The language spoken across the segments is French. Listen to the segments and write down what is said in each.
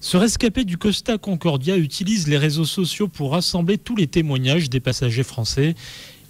Ce rescapé du Costa Concordia utilise les réseaux sociaux pour rassembler tous les témoignages des passagers français.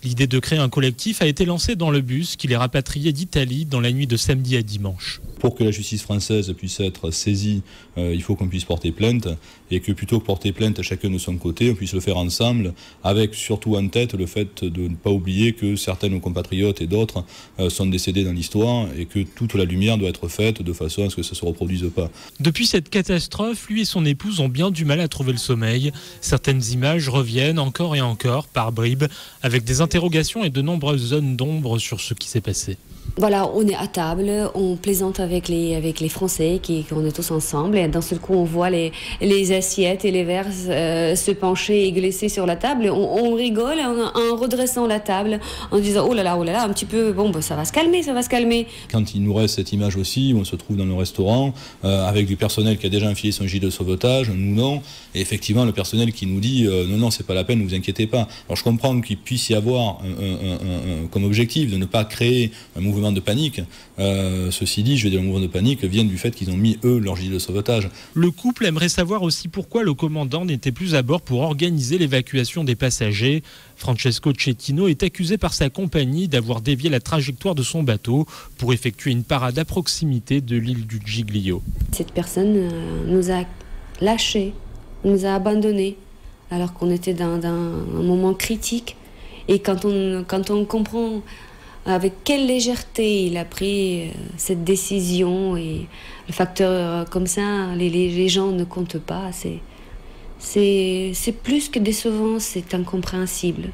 L'idée de créer un collectif a été lancée dans le bus qui les rapatriait d'Italie dans la nuit de samedi à dimanche. Pour que la justice française puisse être saisie, il faut qu'on puisse porter plainte et que plutôt que porter plainte chacun de son côté, on puisse le faire ensemble avec surtout en tête le fait de ne pas oublier que certains de nos compatriotes et d'autres sont décédés dans l'histoire et que toute la lumière doit être faite de façon à ce que ça ne se reproduise pas. Depuis cette catastrophe, lui et son épouse ont bien du mal à trouver le sommeil. Certaines images reviennent encore et encore par bribes avec des interrogations et de nombreuses zones d'ombre sur ce qui s'est passé. Voilà, on est à table, on plaisante avec les Français, qu'on est tous ensemble, et d'un seul coup on voit les assiettes et les verres se pencher et glisser sur la table. On rigole en redressant la table, en disant oh là là, un petit peu, ça va se calmer. Quand il nous reste cette image aussi, où on se trouve dans le restaurant, avec du personnel qui a déjà enfilé son gilet de sauvetage, nous non, et effectivement le personnel qui nous dit non, c'est pas la peine, ne vous inquiétez pas. Alors je comprends qu'il puisse y avoir comme objectif de ne pas créer un mouvement de panique. Ceci dit, le mouvement de panique vient du fait qu'ils ont mis, eux, leur gilet de sauvetage. Le couple aimerait savoir aussi pourquoi le commandant n'était plus à bord pour organiser l'évacuation des passagers. Francesco Cettino est accusé par sa compagnie d'avoir dévié la trajectoire de son bateau pour effectuer une parade à proximité de l'île du Giglio. Cette personne nous a lâchés, nous a abandonnés, alors qu'on était dans un moment critique. Et quand on comprend avec quelle légèreté il a pris cette décision et le facteur comme ça, les gens ne comptent pas, c'est plus que décevant, c'est incompréhensible.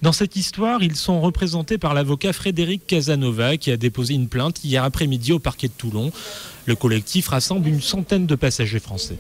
Dans cette histoire, ils sont représentés par l'avocat Frédéric Casanova qui a déposé une plainte hier après-midi au parquet de Toulon. Le collectif rassemble une centaine de passagers français.